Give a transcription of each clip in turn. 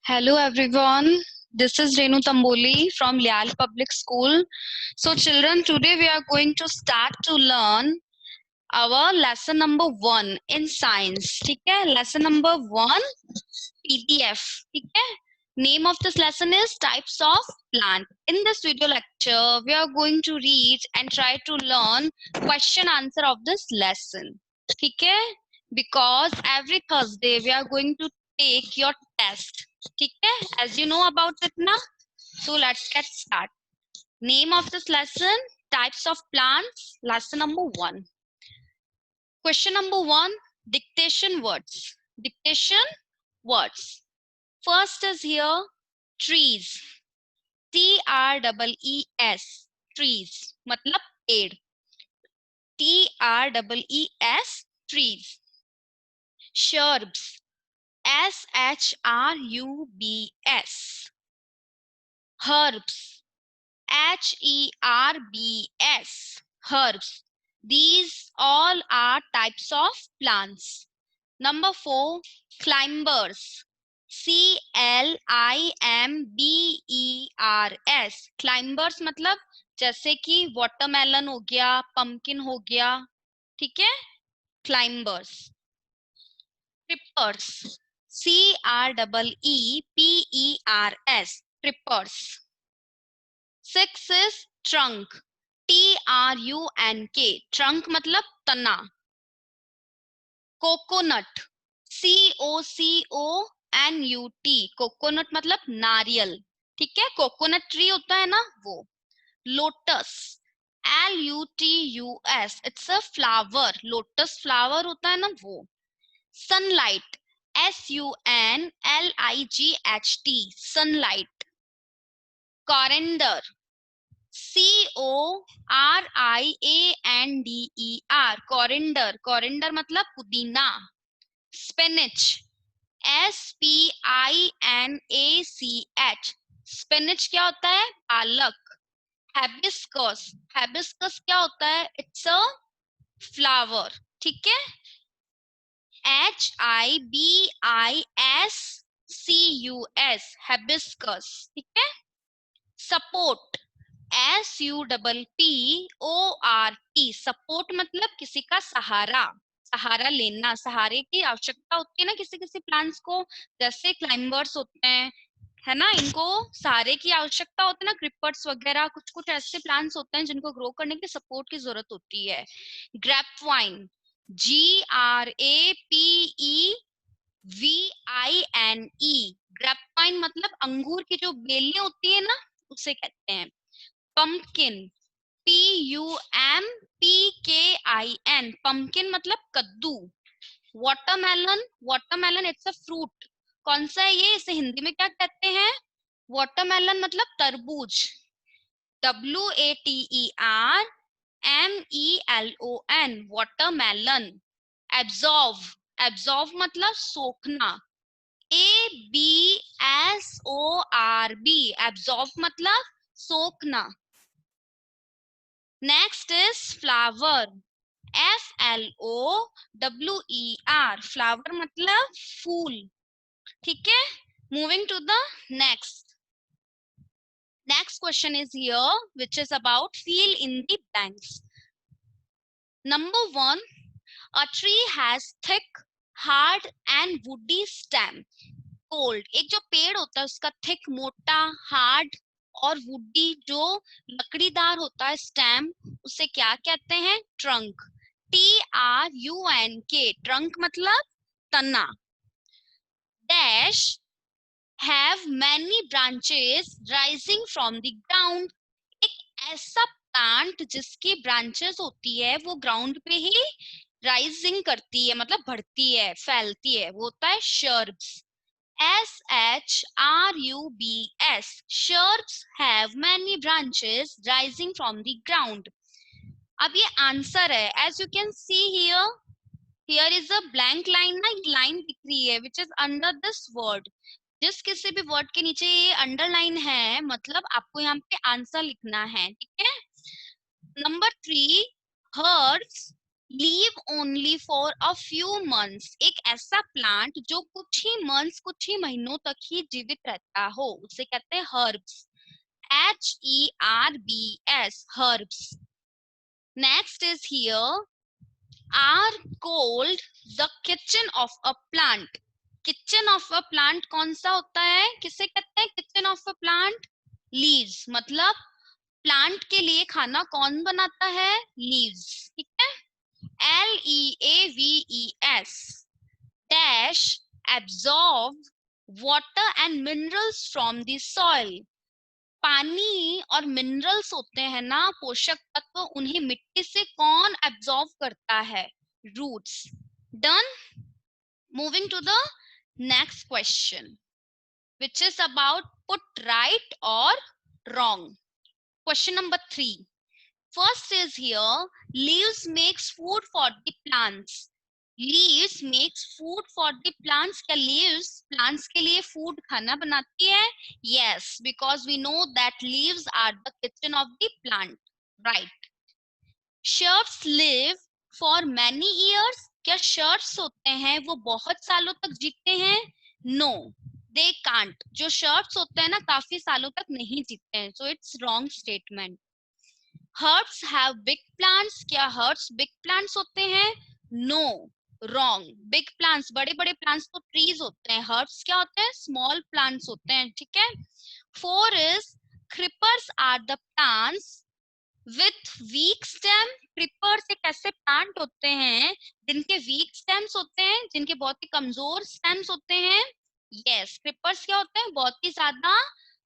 Hello everyone. This is Renu Tamboli from Lyall Public School. So children, today we are going to start to learn our lesson number 1 in science. ठीक है? Lesson number 1 PDF. ठीक है? Name of this lesson is types of plant. In this video lecture, we are going to read and try to learn question answer of this lesson. ठीक है? Because every Thursday we are going to take your test. ठीक है? As you know about it now. So let's get started. Name of this lesson, types of plants, lesson number 1. Question number 1, dictation words. Dictation words. First is here, trees. TREES. Trees. मतलब पेड़. TREES. Trees. Shrubs. SHRUBS. Herbs. HERBS. Herbs. These all are types of plants. Number 4, climbers. CLIMBERS. Climbers मतलब जैसे कि watermelon हो गया, pumpkin हो गया, ठीक है? Climbers. Trippers. CREEPERS. Trippers. 6 is trunk. TRUNK. Trunk मतलब तना. Coconut. COCONUT. Coconut मतलब नारियल. ठीक है? कोकोनट ट्री होता है ना, वो. Lotus. LUTUS. It's a flower. Lotus flower होता है ना, वो. Sunlight. SUNLIGHT. Sunlight. Coriander. CORIANDER. Coriander. Coriander मतलब पुदीना. Spinach. SPINACH. Spinach क्या होता है? पालक. Hibiscus. Hibiscus क्या होता है? It's a flower. ठीक है? HIBISCUS. Hibiscus. ठीक है? Support. SUPPORT. Support मतलब किसी का सहारा. सहारा लेना, सहारे की आवश्यकता होती है ना किसी किसी प्लांट्स को. जैसे क्लाइंबर्स होते हैं, है ना, इनको सहारे की आवश्यकता होती है ना. क्रिपर्स वगैरह कुछ कुछ ऐसे प्लांट्स होते हैं जिनको ग्रो करने के लिए सपोर्ट की जरूरत होती है. ग्रेपवाइन. GRAPEVINE. ग्रेपवाइन मतलब अंगूर की जो बेलें होती है ना, उसे कहते हैं. पंपकिन. PUMPKIN. पंपकिन मतलब कद्दू. Watermelon. Watermelon it's a fruit. कौन सा है ये? इसे हिंदी में क्या कहते हैं? वाटरमेलन मतलब तरबूज. WATERMELON. वाटरमेलन. एब्जॉर्व. एब्जॉर्व मतलब सोखना. ABSORB. एब्जॉर्व मतलब सोखना. Next is flower. FLOWER. Flower मतलब फूल. ठीक है? Moving to the next. Next question is here, which is about fill in the blanks. Number 1, a tree has thick, hard and woody stem. Cold. एक जो पेड़ होता है उसका thick मोटा, hard और woody जो लकड़ीदार होता है स्टेम, उसे क्या कहते हैं? ट्रंक. TRUNK. ट्रंक मतलब तना. Dash have many branches rising from the ground. एक ऐसा प्लांट जिसकी ब्रांचेस होती है वो ग्राउंड पे ही राइजिंग करती है, मतलब बढ़ती है, फैलती है, वो होता है shrubs. SHRUBS. Shrubs have many branches rising from the ground. अब ये आंसर है. As you can see here, here is a blank line ना, ये लाइन दिख रही है which is under this word. जिस किसी भी वर्ड के नीचे ये अंडरलाइन है, मतलब आपको यहाँ पे आंसर लिखना है. ठीक है? Number 3, herbs leave only for a few months, एक ऐसा प्लांट जो कुछ ही मंथ्स, कुछ ही महीनों तक ही जीवित रहता हो, उसे कहते हैं herbs. HERBS, herbs. Next is here are called the kitchen of a plant. Kitchen of a plant कौन सा होता है, किसे कहते हैं kitchen of a plant? Leaves, मतलब प्लांट के लिए खाना कौन बनाता है? लीव्स, ठीक है। LEAVES dash absorb water and minerals from the soil. पानी और मिनरल्स होते हैं ना, पोषक तत्व, उन्हें मिट्टी से कौन एब्जॉर्ब करता है? Roots. Done. Moving to the next question which is about put right or wrong. Question number 3. First is here, leaves makes food for the plants. Leaves makes food for the plants. क्या leaves plants के लिए food खाना बनाती है? Yes, because we know that leaves are the kitchen of the plant. Right. Shrubs live for many years. क्या shrubs होते हैं वो बहुत सालों तक जीते हैं? No, they can't. जो shrubs होते हैं ना काफी सालों तक नहीं जीते हैं. So it's wrong statement. Herbs have big plants. क्या herbs big plants होते हैं? No, wrong. Big plants, बड़े बड़े plants तो trees होते हैं. Herbs क्या होते हैं? Small plants होते हैं, ठीक है। 4 is creepers are the plants with weak stem. Creepers एक ऐसे plant होते हैं जिनके weak stems होते हैं, जिनके बहुत ही कमजोर stems होते हैं। Yes, creepers क्या होते हैं? बहुत ही ज्यादा,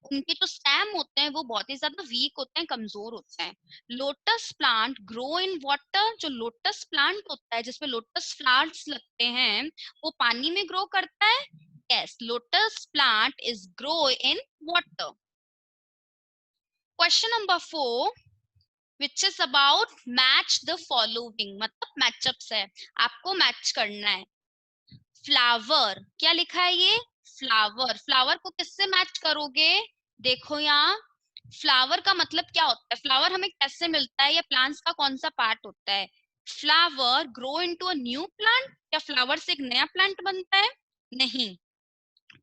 उनके जो स्टेम होते हैं वो बहुत ही ज्यादा वीक होते हैं, कमजोर होते हैं। Lotus plant grow in water. जो लोटस प्लांट होता है जिसमें लोटस फ्लावर्स लगते हैं वो पानी में ग्रो करता है? Yes, lotus plant is grow in water. Question number 4 which is about match the following, मतलब मैचअप्स है, आपको मैच करना है। फ्लावर, क्या लिखा है ये? फ्लावर। फ्लावर को किससे मैच करोगे? देखो यहाँ, फ्लावर का मतलब क्या होता है? फ्लावर हमें कैसे मिलता है, या प्लांट्स का कौन सा पार्ट होता है? Flower grow into a new plant. क्या फ्लावर से एक नया प्लांट बनता है? नहीं।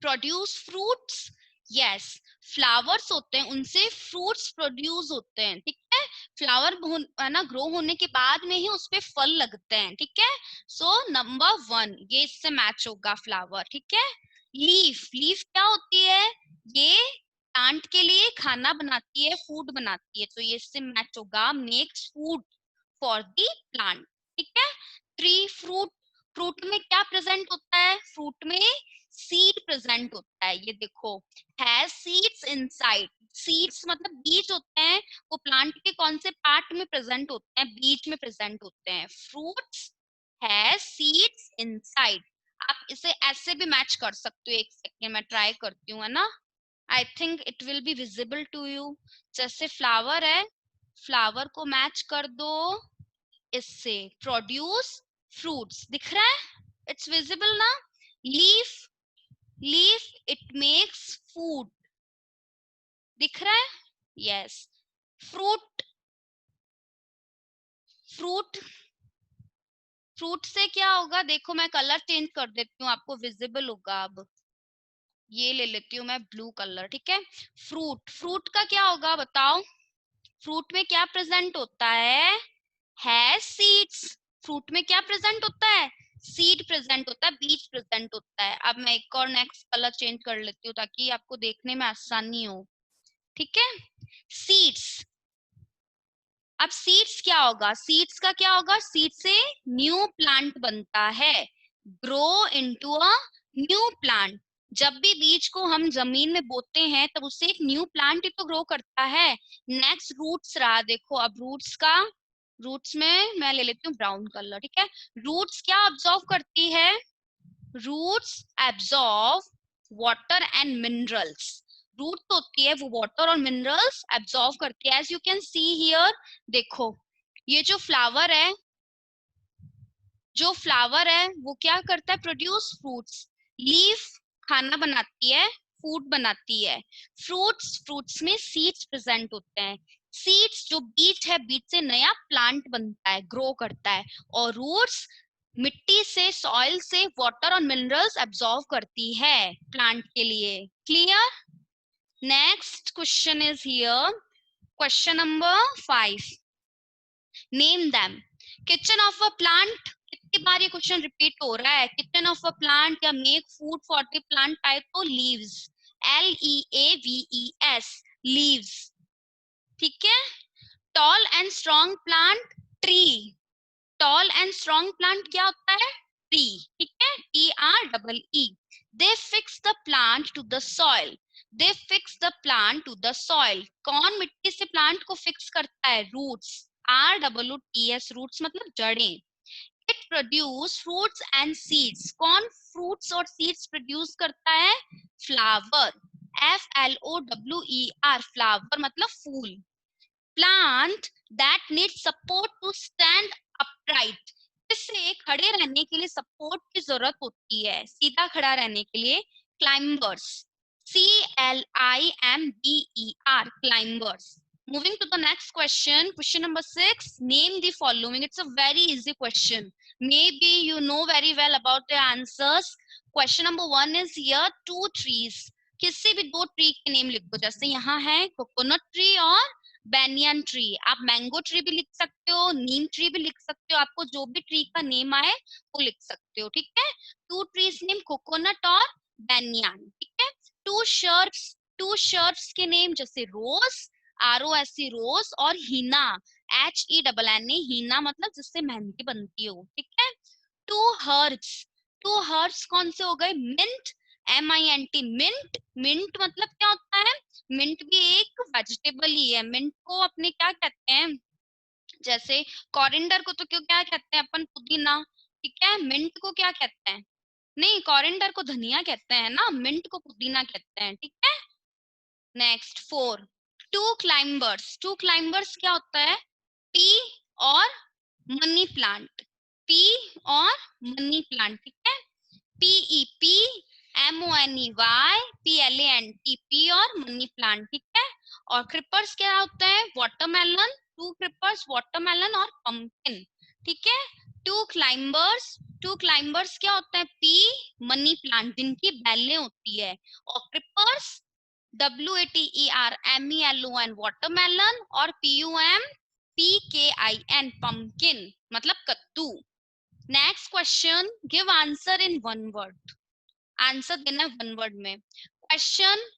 Produce fruits. यस, फ्लावर्स होते हैं उनसे फ्रूट्स प्रोड्यूस होते हैं, ठीक है। फ्लावर है ना, ग्रो होने के बाद में ही उस पे फल लगते हैं, ठीक है। सो नंबर 1 ये इससे मैच होगा, फ्लावर, ठीक है। लीफ, लीफ क्या होती है? ये प्लांट के लिए खाना बनाती है, फूड बनाती है, तो ये इससे मैच होगा, makes food for the plant, ठीक है। 3 फ्रूट, फ्रूट में क्या प्रेजेंट होता है? फ्रूट में सीड प्रेजेंट होता है, ये देखो, हैज सीड्स इनसाइड। सीड्स मतलब बीज होते हैं, वो प्लांट के कौन से पार्ट में प्रेजेंट होते हैं? बीज में प्रेजेंट होते हैं। Fruits has seeds inside. आप इसे ऐसे भी मैच कर सकते हो, एक सेकेंड मैं ट्राई करती हूँ, है ना। I think it will be visible to you. जैसे फ्लावर है, फ्लावर को मैच कर दो इससे, प्रोड्यूस फ्रूट्स, दिख रहा है? इट्स विजिबल ना। Leaf, leaf it makes food, दिख रहा है? यस। फ्रूट, फ्रूट, फ्रूट से क्या होगा? देखो मैं कलर चेंज कर देती हूँ, आपको विजिबल होगा। अब ये ले लेती हूँ मैं ब्लू कलर, ठीक है। फ्रूट, फ्रूट का क्या होगा बताओ? फ्रूट में क्या प्रेजेंट होता है सीड्स। फ्रूट में क्या प्रेजेंट होता है? सीड प्रेजेंट होता है, बीज प्रेजेंट होता है। अब मैं एक और नेक्स्ट कलर चेंज कर लेती हूँ ताकि आपको देखने में आसानी हो, ठीक है। सीड्स, अब सीड्स क्या होगा? सीड्स का क्या होगा? सीड से न्यू प्लांट बनता है, grow into a new plant. जब भी बीज को हम जमीन में बोते हैं तब उससे एक न्यू प्लांट ही तो ग्रो करता है। नेक्स्ट रूट्स रहा, देखो अब रूट्स का, रूट्स में मैं ले लेती हूँ ब्राउन कलर, ठीक है। रूट्स क्या ऑब्जॉर्व करती है? Roots absorb water and minerals. Root तो होती है वो वाटर और मिनरल्स एब्जॉर्व करती है। As you can see here, देखो ये जो फ्लावर है, जो फ्लावर है वो क्या करता है? Produce fruits. लीफ खाना बनाती है, फूड बनाती है। फ्रूट्स, फ्रूट्स में सीड्स प्रेजेंट होते हैं। सीड्स जो बीज है, बीज से नया प्लांट बनता है, ग्रो करता है, और रूट्स मिट्टी से, सॉइल से वाटर और मिनरल्स एब्जॉर्व करती है प्लांट के लिए। Clear? Next question is here, question number 5, name them. Kitchen of a plant, कितनी बार ये क्वेश्चन रिपीट हो रहा है? किचन ऑफ अ प्लांट या make food for the plant type, तो लीव्स, LEAVES, लीव्स। ठीक है। Tall and strong plant, tree. Tall and strong plant क्या होता है? ट्री। ठीक है, TREE। They fix the plant to the soil, they fix the plant to the soil. कौन मिट्टी से प्लांट को फिक्स करता है? रूट्स, ROOTS, रूट्स मतलब जड़ें। It produce fruits and seeds, कौन फ्रूट्स और सीड्स प्रोड्यूस करता है? फ्लावर, FLOWER, फ्लावर मतलब फूल। Plant that need support to stand upright, इससे खड़े रहने के लिए सपोर्ट की जरूरत होती है, सीधा खड़ा रहने के लिए। Climbers, CLIMBER, climbers. Moving to the next question, question number 6, name the following. It's a very easy question, maybe you know very well about the answers. Question number 1 is here, two trees, किसी भी दो tree के name लिख दो, जैसे यहाँ है coconut tree और बैनियन ट्री। आप मैंगो ट्री भी लिख सकते हो, नीम ट्री भी लिख सकते हो, आपको जो भी ट्री का नेम आए वो लिख सकते हो। ठीक है, टू ट्रीज नेम कोकोनट और बैनियन। ठीक है, टू शर्प्स, टू शर्प्स के नेम जैसे रोज, ROSE, रोज, और हीना, HENNA, हीना मतलब जिससे मेहंदी बनती हो। ठीक है, टू हर्ब्स, टू हर्ब्स कौन से हो गए? Mint, MINT, mint. मिंट मतलब क्या होता है? मिंट भी एक वेजिटेबल ही है। मिंट को अपने क्या कहते हैं? जैसे कॉरिंडर को तो क्यों क्या कहते हैं अपन? पुदीना। ठीक है, मिंट को क्या कहते हैं? नहीं, कॉरिंडर को धनिया कहते हैं ना, मिंट को पुदीना कहते हैं। ठीक है, next 4, two climbers, two climbers क्या होता है? पी और मनी प्लांट, पी और मनी प्लांट। ठीक है, PEP, MONEY, PLANT, पी और मनी प्लांट। ठीक है, और क्रिपर्स क्या होता है? वाटरमेलन, टू क्रिपर्स, वाटरमेलन और पंपकिन। ठीक है, टू क्लाइंबर्स, टू क्लाइंबर्स क्या होता है? पी, मनी प्लांट जिनकी बेलें होती है, और क्रिपर्स WATERMELON, वाटरमेलन, और PUMPKIN, पंपकिन मतलब कद्दू। Next question, give answer in one word, answer देना वन वर्ड में। Question,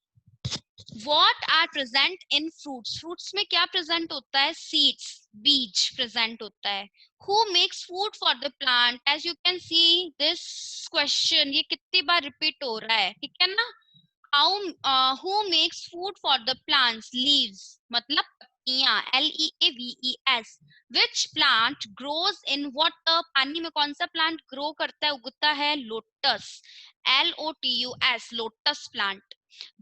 what are present in fruits, fruits में क्या प्रेजेंट होता है? सीड्स, बीज प्रेजेंट होता है। Who makes food for the plant, as you can see this question, ये कितनी बार रिपीट हो रहा है। ठीक है ना, who makes food for the plants? Leaves मतलब पत्तियां, LEAVES। which plant grows in water, पानी में कौन सा प्लांट ग्रो करता है, उगता है? Lotus, LOTUS, lotus plant.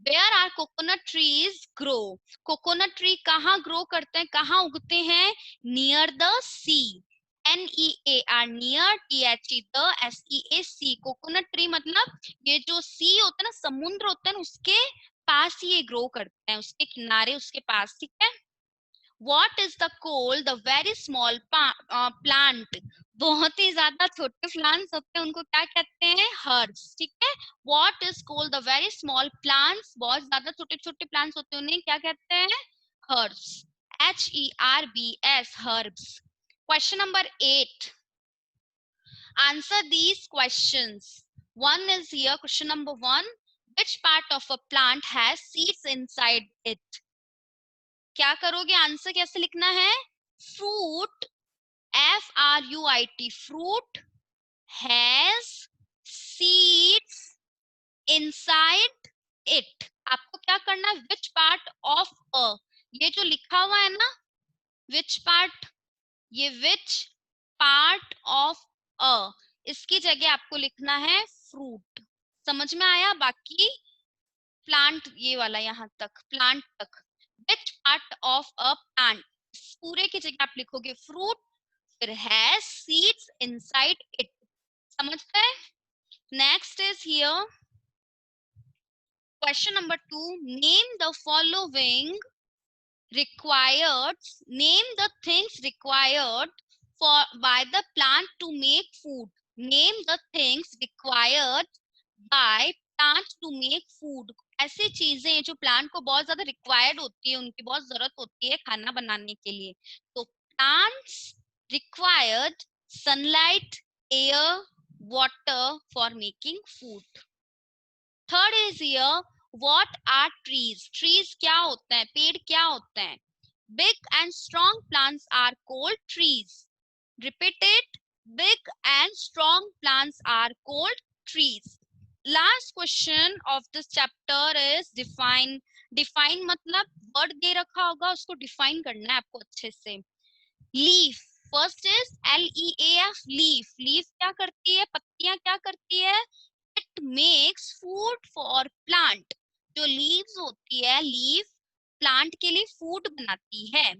where are coconut trees grow, coconut tree कहाँ ग्रो करते हैं, कहाँ उगते हैं? near the sea, NEAR, near, THE, the SEAC, coconut tree मतलब ये जो सी होता है ना, समुद्र होता है ना, उसके पास ही ये ग्रो करते हैं, उसके किनारे, उसके पास। ठीक है, What is the coal, the very small plant, बहुत ही ज्यादा छोटे प्लांट्स होते हैं, उनको क्या कहते हैं? हर्ब्स। ठीक है, What is coal, the very small plants, बहुत ज्यादा छोटे छोटे प्लांट्स होते हैं, उन्हें क्या कहते हैं? Herbs, HERBS, herbs. Question number 8, answer these questions. One is here, question number 1, which part of a plant has seeds inside it? क्या करोगे? आंसर कैसे लिखना है? Fruit, FRUIT, fruit has seeds inside it. आपको क्या करना है? विच पार्ट ऑफ अ, ये जो लिखा हुआ है ना, विच पार्ट, ये विच पार्ट ऑफ अ, इसकी जगह आपको लिखना है फ्रूट। समझ में आया? बाकी प्लांट ये वाला यहाँ तक, प्लांट तक। Which part of a plant, पूरे की जगह आप लिखोगे फ्रूट, फिर हैज सीड्स इनसाइड इट। समझते हैं? Next is here, question number 2, name the following required, name the things required by the plant to make food. Name the things required by plant to make food. ऐसी चीजें हैं जो plant को बहुत ज्यादा required होती है, उनकी बहुत जरूरत होती है खाना बनाने के लिए. तो plants required sunlight, air, water for making food. Third is here, what are trees? Trees क्या होते हैं? पेड़ क्या होते हैं? Big and strong plants are called trees. Repeat it. Big and strong plants are called trees. Last question of this chapter is define. Define मतलब word दे रखा होगा, उसको define करना है आपको अच्छे से. Leaf. First is L-E-A-F. Leaf. Leaf क्या करती है? पत्तियां क्या करती है? It makes food for plant. जो leaves होती है, leaf plant के लिए food बनाती है.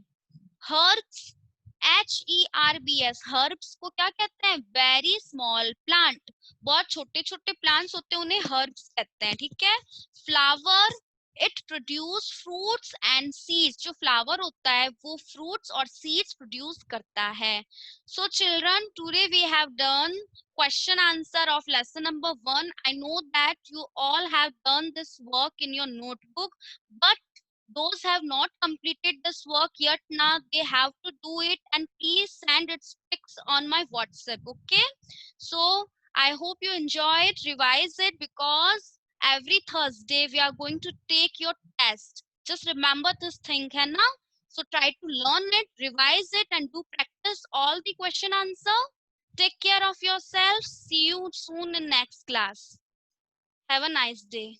Herbs, H-E-R-B-S, herbs को क्या कहते हैं? Very small plant. बहुत छोटे छोटे plants होते हैं, उन्हें herbs कहते हैं. ठीक है. Flower, it produce fruits and seeds. जो flower होता है वो fruits और seeds produce करता है. So children, today we have done question answer of lesson number 1. I know that you all have done this work in your notebook, but those have not completed this work yet, now they have to do it, and please send its pics on my WhatsApp. Okay, so I hope you enjoy it, revise it, because every Thursday we are going to take your test. Just remember this thing है ना? So try to learn it, revise it, and do practice all the question answer. Take care of yourself. See you soon in next class. Have a nice day.